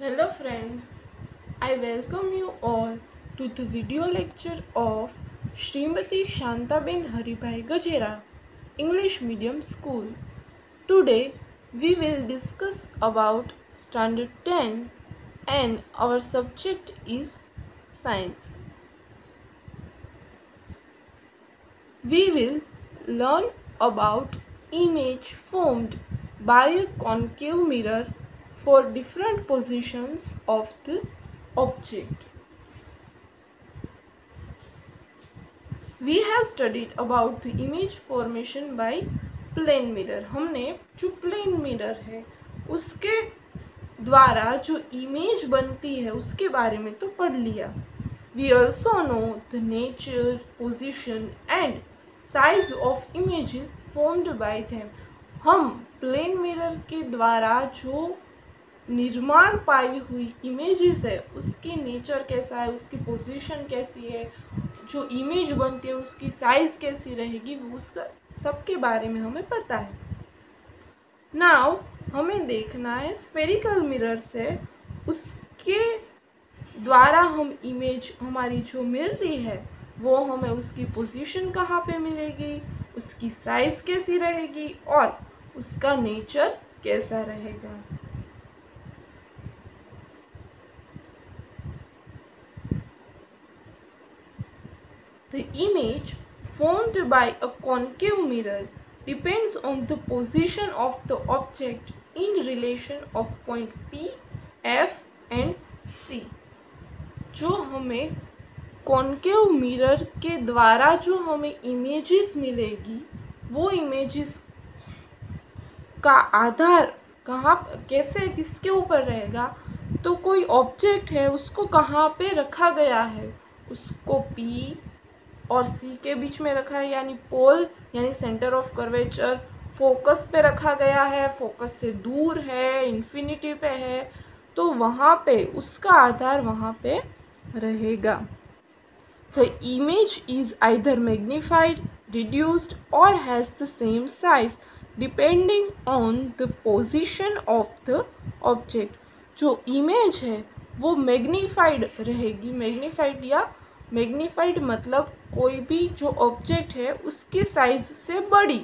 Hello friends, I welcome you all to the video lecture of Srimati Shantaben Haribhai Gajera, English Medium School. Today we will discuss about Standard 10 and our subject is Science. We will learn about image formed by a concave mirror for different positions of the object. We have studied about the image formation by plane mirror. हमने जो plane mirror है उसके द्वारा जो image बनती है उसके बारे में तो पढ़ लिया. We also know the nature, position and size of images formed by them. हम प्लेन मिरर के द्वारा जो निर्माण पाई हुई इमेजेस है उसकी नेचर कैसा है, उसकी पोजीशन कैसी है, जो इमेज बनती है उसकी साइज कैसी रहेगी, उसका सबके बारे में हमें पता है. नाउ हमें देखना है स्फेरिकल मिरर से उसके द्वारा हम इमेज हमारी जो मिलती है वो हमें उसकी पोजीशन कहाँ पे मिलेगी, उसकी साइज कैसी रहेगी और उसका नेचर कैसा रहेगा. The image formed by a concave mirror depends on the position of the object in relation of point P, F and C. जो हमें कॉन्केव मिरर के द्वारा जो हमें इमेजेस मिलेगी वो इमेजेस का आधार कहाँ कैसे किसके ऊपर रहेगा, तो कोई ऑब्जेक्ट है उसको कहाँ पे रखा गया है, उसको P और C के बीच में रखा है यानी पोल यानी सेंटर ऑफ कर्वेचर, फोकस पे रखा गया है, फोकस से दूर है, इन्फिनिटी पे है, तो वहाँ पे उसका आधार वहाँ पे रहेगा. The image is either magnified, reduced or has the same size depending on the position of the object. जो इमेज है वो मैग्नीफाइड रहेगी, मैग्नीफाइड मतलब कोई भी जो ऑब्जेक्ट है उसकी साइज से बड़ी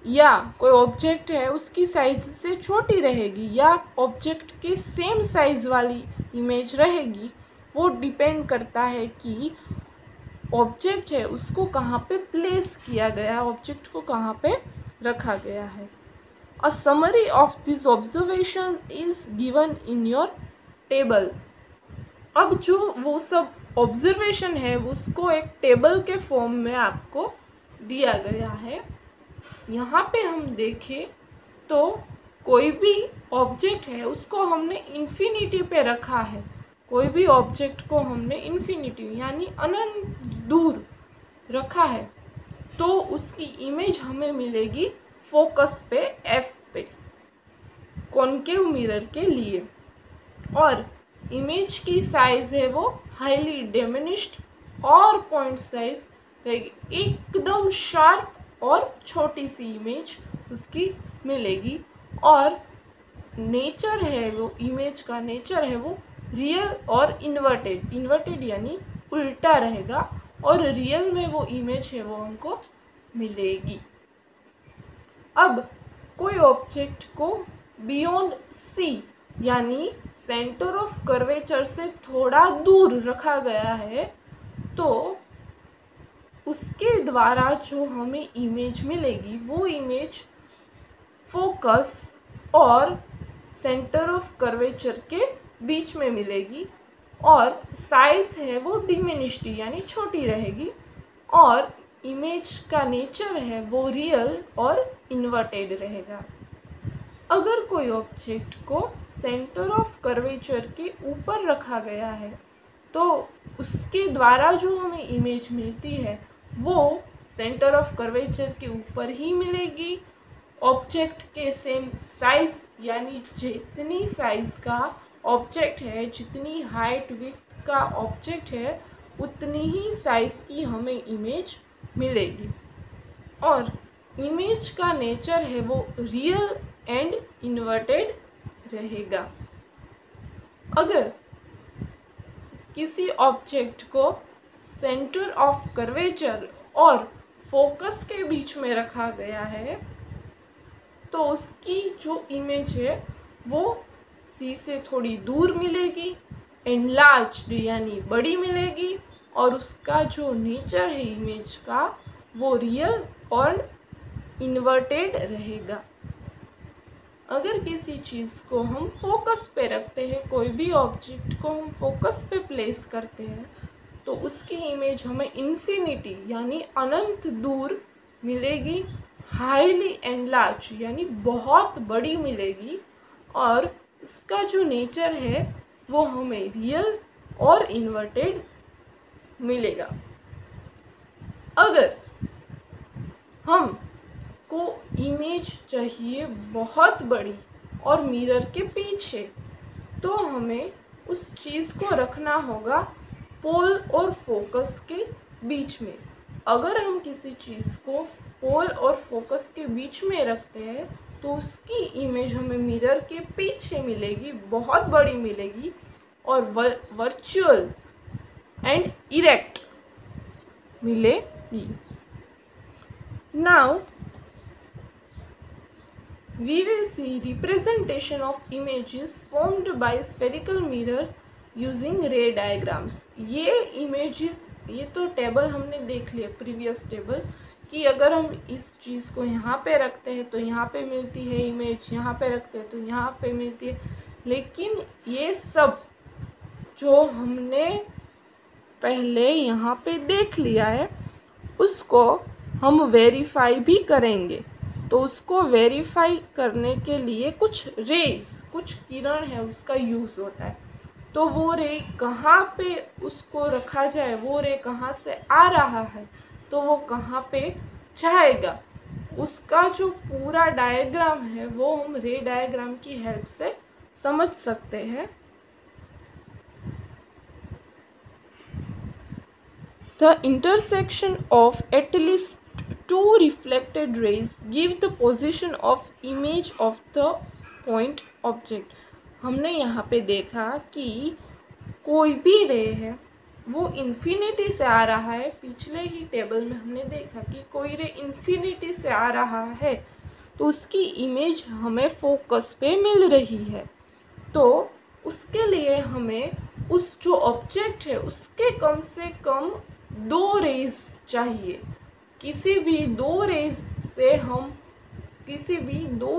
या कोई ऑब्जेक्ट है उसकी साइज से छोटी रहेगी या ऑब्जेक्ट के सेम साइज वाली इमेज रहेगी. वो डिपेंड करता है कि ऑब्जेक्ट है उसको कहाँ पे प्लेस किया गया, ऑब्जेक्ट को कहाँ पे रखा गया है. A summary of this observation is given in your table. अब जो वो सब ऑब्जर्वेशन है उसको एक टेबल के फॉर्म में आपको दिया गया है. यहाँ पे हम देखें तो कोई भी ऑब्जेक्ट है उसको हमने इन्फिनिटी पे रखा है, कोई भी ऑब्जेक्ट को हमने इन्फिनिटी यानी अनंत दूर रखा है तो उसकी इमेज हमें मिलेगी फोकस पे F पे कॉन्केव मिरर के लिए. और इमेज की साइज है वो हाईली डिमिनिश्ड और पॉइंट साइज रहेगी, एकदम शार्प और छोटी सी इमेज उसकी मिलेगी. और नेचर है वो इमेज का नेचर है वो रियल और इन्वर्टेड यानी उल्टा रहेगा और रियल में वो इमेज है वो हमको मिलेगी. अब कोई ऑब्जेक्ट को बियॉन्ड C यानी सेंटर ऑफ कर्वेचर से थोड़ा दूर रखा गया है तो उसके द्वारा जो हमें इमेज मिलेगी वो इमेज फोकस और सेंटर ऑफ कर्वेचर के बीच में मिलेगी और साइज है वो डिमिनिश्ड यानी छोटी रहेगी और इमेज का नेचर है वो रियल और इन्वर्टेड रहेगा. अगर कोई ऑब्जेक्ट को सेंटर ऑफ कर्वेचर के ऊपर रखा गया है तो उसके द्वारा जो हमें इमेज मिलती है वो सेंटर ऑफ कर्वेचर के ऊपर ही मिलेगी. ऑब्जेक्ट के सेम साइज यानी जितनी साइज का ऑब्जेक्ट है, जितनी हाइट विड्थ का ऑब्जेक्ट है उतनी ही साइज की हमें इमेज मिलेगी. और इमेज का नेचर है वो रियल एंड इन्वर्टेड रहेगा. अगर किसी ऑब्जेक्ट को सेंटर ऑफ कर्वेचर और फोकस के बीच में रखा गया है तो उसकी जो इमेज है वो सी से थोड़ी दूर मिलेगी, एनलार्ज्ड यानी बड़ी मिलेगी, और उसका जो नेचर है इमेज का वो रियल और इन्वर्टेड रहेगा। अगर किसी चीज़ को हम फोकस पे रखते हैं, कोई भी ऑब्जेक्ट को हम फोकस पे प्लेस करते हैं, तो उसकी इमेज हमें इन्फिनिटी यानी अनंत दूर मिलेगी, हाईली एनलार्ज यानी बहुत बड़ी मिलेगी, और उसका जो नेचर है वो हमें रियल और इन्वर्टेड मिलेगा। अगर हम को इमेज चाहिए बहुत बड़ी और मिरर के पीछे, तो हमें उस चीज़ को रखना होगा पोल और फोकस के बीच में। अगर हम किसी चीज़ को पोल और फोकस के बीच में रखते हैं तो उसकी इमेज हमें मिरर के पीछे मिलेगी, बहुत बड़ी मिलेगी और वर्चुअल एंड इरेक्ट मिलेगी। Now we will see representation of images formed by spherical mirrors using ray diagrams। ये images, ये तो टेबल हमने देख लिया प्रीवियस टेबल कि अगर हम इस चीज़ को यहाँ पे रखते हैं तो यहाँ पे मिलती है इमेज, यहाँ पे रखते हैं तो यहाँ पे मिलती है, लेकिन ये सब जो हमने पहले यहाँ पे देख लिया है उसको हम वेरीफाई भी करेंगे। तो उसको वेरीफाई करने के लिए कुछ रेज, कुछ किरण है उसका यूज़ होता है। तो वो रे कहाँ पे उसको रखा जाए, वो रे कहाँ से आ रहा है तो वो कहाँ पे जाएगा, उसका जो पूरा डायग्राम है वो हम रे डायग्राम की हेल्प से समझ सकते हैं। The intersection of at least two reflected rays give the position of image of the point object। हमने यहाँ पे देखा कि कोई भी रे है वो इन्फिनिटी से आ रहा है। पिछले ही टेबल में हमने देखा कि कोई रे इन्फिनिटी से आ रहा है तो उसकी इमेज हमें फोकस पे मिल रही है। तो उसके लिए हमें उस जो ऑब्जेक्ट है उसके कम से कम दो रेज चाहिए। किसी भी दो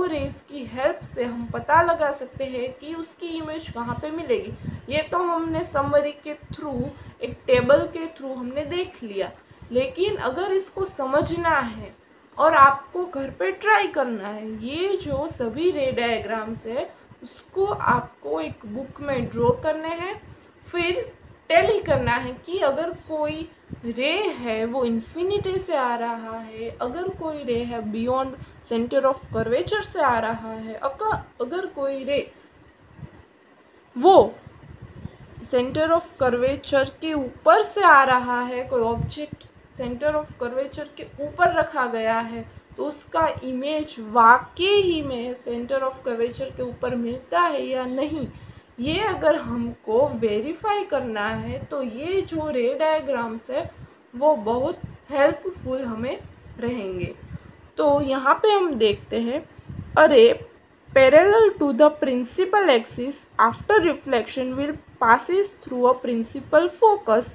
रेज की हेल्प से हम पता लगा सकते हैं कि उसकी इमेज कहाँ पे मिलेगी। ये तो हमने समरी के थ्रू, एक टेबल के थ्रू हमने देख लिया, लेकिन अगर इसको समझना है और आपको घर पे ट्राई करना है, ये जो सभी रे डायग्राम्स है उसको आपको एक बुक में ड्रॉ करने हैं, फिर टैली करना है कि अगर कोई रे है वो इन्फिनिटी से आ रहा है, अगर कोई रे है बियॉन्ड सेंटर ऑफ कर्वेचर से आ रहा है, अगर कोई रे वो सेंटर ऑफ कर्वेचर के ऊपर से आ रहा है, कोई ऑब्जेक्ट सेंटर ऑफ कर्वेचर के ऊपर रखा गया है तो उसका इमेज वाकई ही में सेंटर ऑफ कर्वेचर के ऊपर मिलता है या नहीं, ये अगर हमको वेरीफाई करना है तो ये जो रे डायग्राम्स है वो बहुत हेल्पफुल हमें रहेंगे। तो यहाँ पे हम देखते हैं, अरे parallel to the principal axis after reflection will passes through a principal focus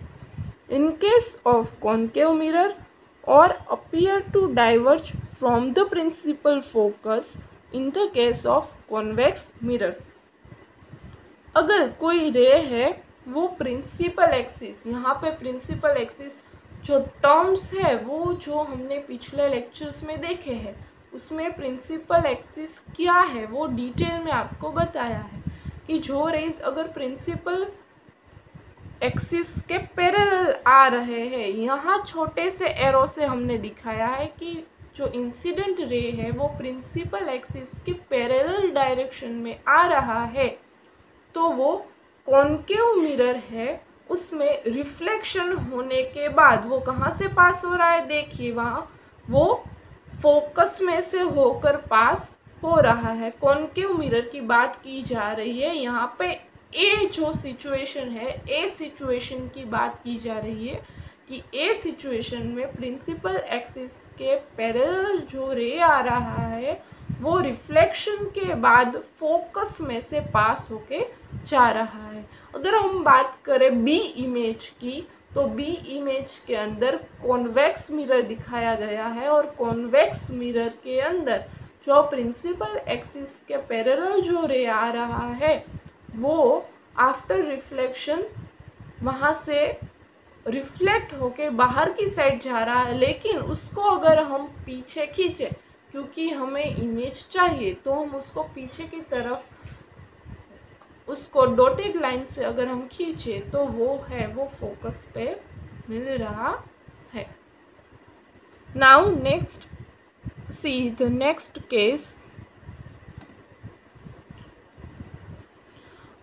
in case of concave mirror or appear to diverge from the principal focus in the case of convex mirror। अगर कोई रे है वो principal axis, यहाँ पे principal axis जो terms है वो जो हमने पिछले लेक्चर्स में देखे हैं उसमें प्रिंसिपल एक्सिस क्या है वो डिटेल में आपको बताया है कि जो रेज अगर प्रिंसिपल एक्सिस के पैरेलल आ रहे हैं, यहाँ छोटे से एरो से हमने दिखाया है कि जो इंसिडेंट रे है वो प्रिंसिपल एक्सिस के पैरेलल डायरेक्शन में आ रहा है तो वो कॉन्केव मिरर है, उसमें रिफ्लेक्शन होने के बाद वो कहाँ से पास हो रहा है, देखिए वहाँ वो फोकस में से होकर पास हो रहा है। कॉन्केव मिरर की बात की जा रही है, यहाँ पे ए जो सिचुएशन है, ए सिचुएशन की बात की जा रही है कि ए सिचुएशन में प्रिंसिपल एक्सिस के पैरेलल जो रे आ रहा है वो रिफ्लेक्शन के बाद फोकस में से पास होके जा रहा है। अगर हम बात करें बी इमेज की, तो बी इमेज के अंदर कॉन्वेक्स मिरर दिखाया गया है और कॉन्वेक्स मिरर के अंदर जो प्रिंसिपल एक्सिस के पैरेलल जो रे आ रहा है वो आफ्टर रिफ्लेक्शन वहाँ से रिफ्लेक्ट होके बाहर की साइड जा रहा है, लेकिन उसको अगर हम पीछे खींचे, क्योंकि हमें इमेज चाहिए तो हम उसको पीछे की तरफ उसको डॉटेड लाइन से अगर हम खींचे तो वो फोकस पे मिल रहा है। Now next see the next case.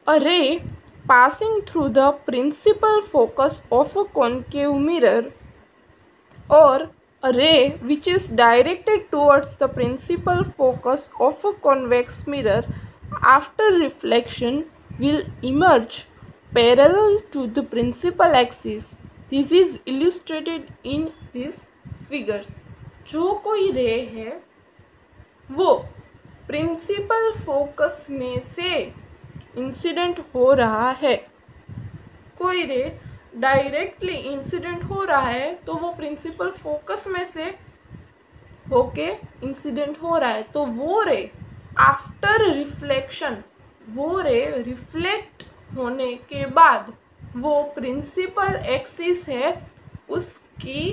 A ray passing through the principal focus of a concave mirror or a ray which is directed towards the principal focus of a convex mirror after reflection will emerge parallel to the principal axis. This is illustrated in these figures. जो कोई रे है वो principal focus में से incident हो रहा है, कोई रे डायरेक्टली इंसिडेंट हो रहा है तो वो प्रिंसिपल फोकस में से होके इंसिडेंट हो रहा है, तो वो रे आफ्टर रिफ्लेक्शन, वो रे रिफ्लेक्ट होने के बाद वो प्रिंसिपल एक्सिस है उसकी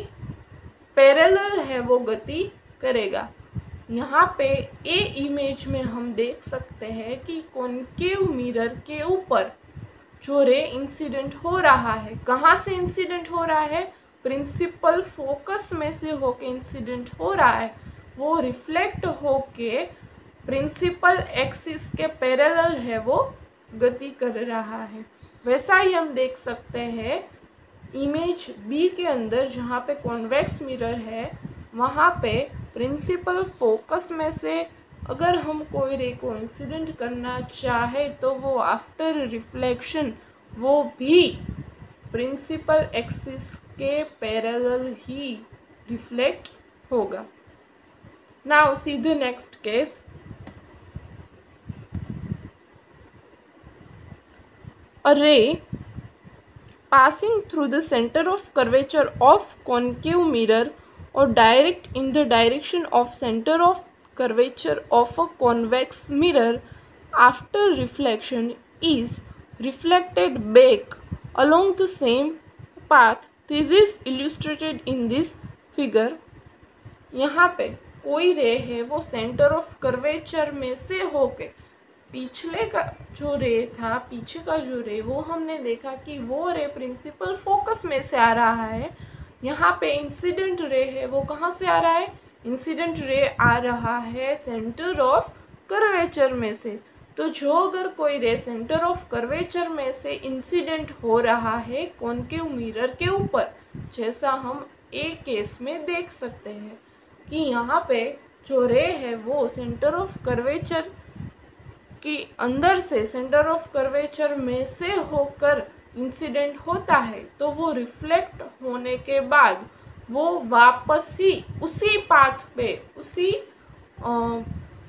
पैरेलल है वो गति करेगा। यहाँ पे ए इमेज में हम देख सकते हैं कि कॉन्केव मिरर के ऊपर जो रे इंसिडेंट हो रहा है, कहाँ से इंसिडेंट हो रहा है, प्रिंसिपल फोकस में से होके इंसिडेंट हो रहा है, वो रिफ्लेक्ट होके प्रिंसिपल एक्सिस के पैरेलल है वो गति कर रहा है। वैसा ही हम देख सकते हैं इमेज बी के अंदर जहाँ पे कॉन्वेक्स मिरर है, वहाँ पे प्रिंसिपल फोकस में से अगर हम कोई रे को इंसिडेंट करना चाहे तो वो आफ्टर रिफ्लेक्शन वो भी प्रिंसिपल एक्सिस के पैरेलल ही रिफ्लेक्ट होगा। Now see the next case. A ray passing through the center of curvature of concave mirror or direct in the direction of center of curvature of a convex mirror after reflection is reflected back along the same path. This is illustrated in this figure. यहाँ पे कोई रे है वो centre of curvature में से होके पिछले का जो रे था, पीछे का जो रे, वो हमने देखा कि वो रे प्रिंसिपल फोकस में से आ रहा है। यहाँ पे इंसिडेंट रे है वो कहाँ से आ रहा है, इंसिडेंट रे आ रहा है सेंटर ऑफ कर्वेचर में से। तो जो अगर कोई रे सेंटर ऑफ कर्वेचर में से इंसिडेंट हो रहा है कॉन्केव मिरर के ऊपर, जैसा हम ए केस में देख सकते हैं कि यहाँ पे जो रे है वो सेंटर ऑफ कर्वेचर कि अंदर से, सेंटर ऑफ कर्वेचर में से होकर इंसिडेंट होता है, तो वो रिफ्लेक्ट होने के बाद वो वापस ही उसी पाथ पे, उसी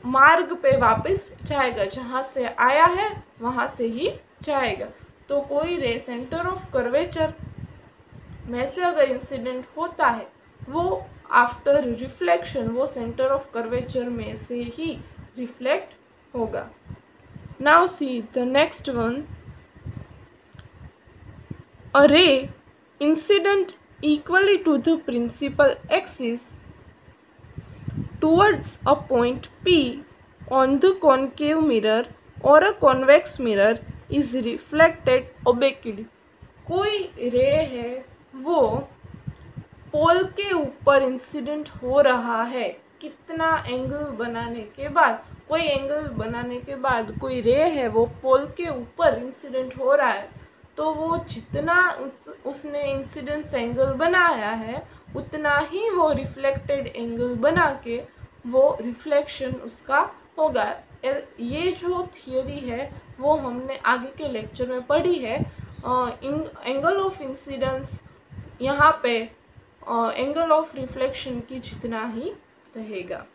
मार्ग पे वापस जाएगा, जहाँ से आया है वहाँ से ही जाएगा। तो कोई रे सेंटर ऑफ कर्वेचर में से अगर इंसिडेंट होता है वो आफ्टर रिफ्लेक्शन वो सेंटर ऑफ कर्वेचर में से ही रिफ्लेक्ट होगा। Now see the next one. A ray incident equally to the principal axis towards a point P on the concave mirror or a convex mirror is reflected obliquely. कोई रे है वो पोल के ऊपर incident हो रहा है, कितना एंगल बनाने के बाद, कोई एंगल बनाने के बाद कोई रे है वो पोल के ऊपर इंसिडेंट हो रहा है, तो वो जितना उसने इंसिडेंस एंगल बनाया है उतना ही वो रिफ्लेक्टेड एंगल बना के वो रिफ्लेक्शन उसका होगा। ये जो थियोरी है वो हमने आगे के लेक्चर में पढ़ी है। एंगल ऑफ इंसिडेंस यहाँ पे एंगल ऑफ रिफ्लेक्शन की जितना ही रहेगा।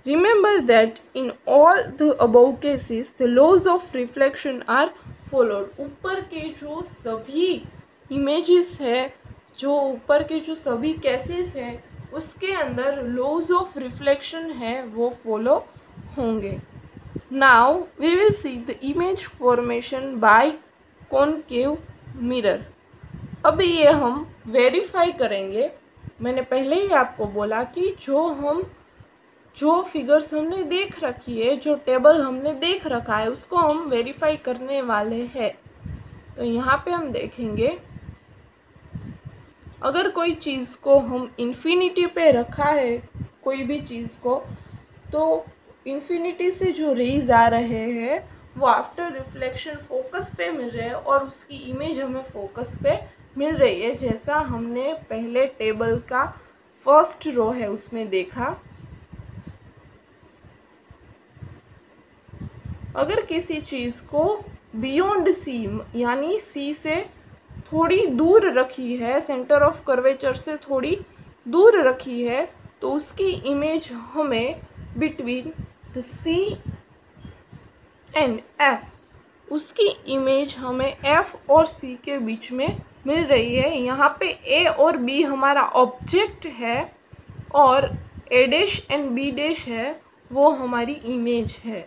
Remember that in all the above cases the laws of reflection are followed। ऊपर के जो सभी इमेजेस है, जो ऊपर के जो सभी केसेस है, उसके अंदर लॉज ऑफ रिफ्लेक्शन है वो फॉलो होंगे। Now we will see the image formation by concave mirror. अभी ये हम वेरीफाई करेंगे। मैंने पहले ही आपको बोला कि जो फिगर्स हमने देख रखी है, जो टेबल हमने देख रखा है, उसको हम वेरीफाई करने वाले हैं। तो यहाँ पे हम देखेंगे, अगर कोई चीज़ को हम इन्फिनिटी पे रखा है, कोई भी चीज़ को, तो इन्फिनिटी से जो रेज आ रहे हैं वो आफ्टर रिफ्लेक्शन फोकस पे मिल रहे हैं और उसकी इमेज हमें फोकस पे मिल रही है, जैसा हमने पहले टेबल का फर्स्ट रो है उसमें देखा। अगर किसी चीज़ को बियॉन्ड सी यानी सी से थोड़ी दूर रखी है, सेंटर ऑफ कर्वेचर से थोड़ी दूर रखी है, तो उसकी इमेज हमें between the C and F, उसकी इमेज हमें एफ और सी के बीच में मिल रही है। यहाँ पे ए और बी हमारा ऑब्जेक्ट है और ए डैश एंड बी डैश है वो हमारी इमेज है।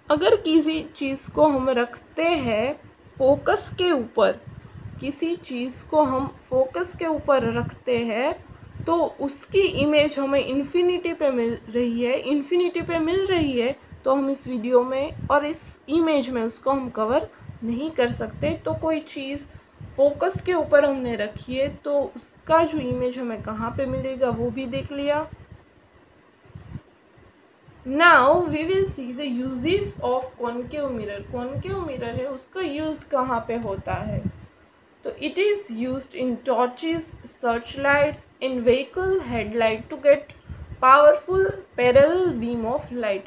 अगर किसी चीज़ को हम रखते हैं फोकस के ऊपर, किसी चीज़ को हम फोकस के ऊपर रखते हैं तो उसकी इमेज हमें इन्फिनिटी पे मिल रही है। इन्फिनिटी पे मिल रही है तो हम इस वीडियो में और इस इमेज में उसको हम कवर नहीं कर सकते। तो कोई चीज़ फोकस के ऊपर हमने रखी है तो उसका जो इमेज हमें कहाँ पे मिलेगा वो भी देख लिया। Now we will see the uses of concave mirror. Concave mirror है उसका यूज़ कहाँ पे होता है, तो it is used in torches, search lights, in vehicle headlight to get powerful parallel beam of light.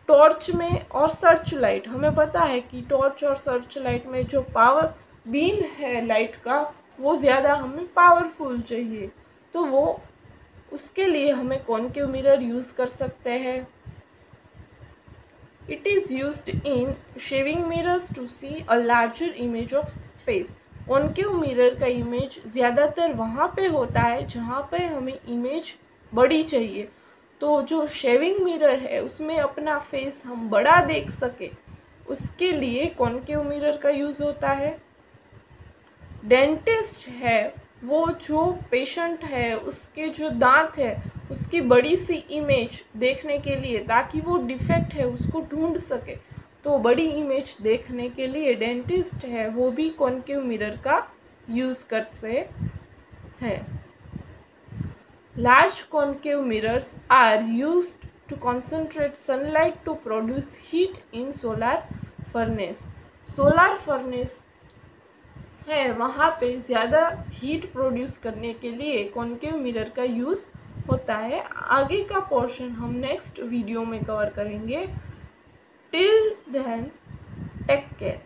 Torch में और सर्च लाइट, हमें पता है कि टॉर्च और सर्च लाइट में जो पावर बीम है लाइट का वो ज़्यादा हमें पावरफुल चाहिए, तो वो उसके लिए हमें कॉनकेव मिरर यूज़ कर सकते हैं। It is used in shaving mirrors to see a larger image of face। Concave mirror का इमेज ज़्यादातर वहाँ पे होता है जहाँ पे हमें इमेज बड़ी चाहिए। तो जो शेविंग मिरर है उसमें अपना फेस हम बड़ा देख सके, उसके लिए कॉनकेव मिरर का यूज़ होता है। डेंटिस्ट है वो जो पेशेंट है उसके जो दांत है उसकी बड़ी सी इमेज देखने के लिए, ताकि वो डिफेक्ट है उसको ढूंढ सके, तो बड़ी इमेज देखने के लिए डेंटिस्ट है वो भी कॉनकेव मिरर का यूज़ करते हैं। Large concave mirrors are used to concentrate sunlight to produce heat in solar furnace. Solar furnace है वहाँ पे ज़्यादा हीट प्रोड्यूस करने के लिए कॉनकेव मिरर का यूज़ होता है। आगे का पोर्शन हम नेक्स्ट वीडियो में कवर करेंगे। Till then take care.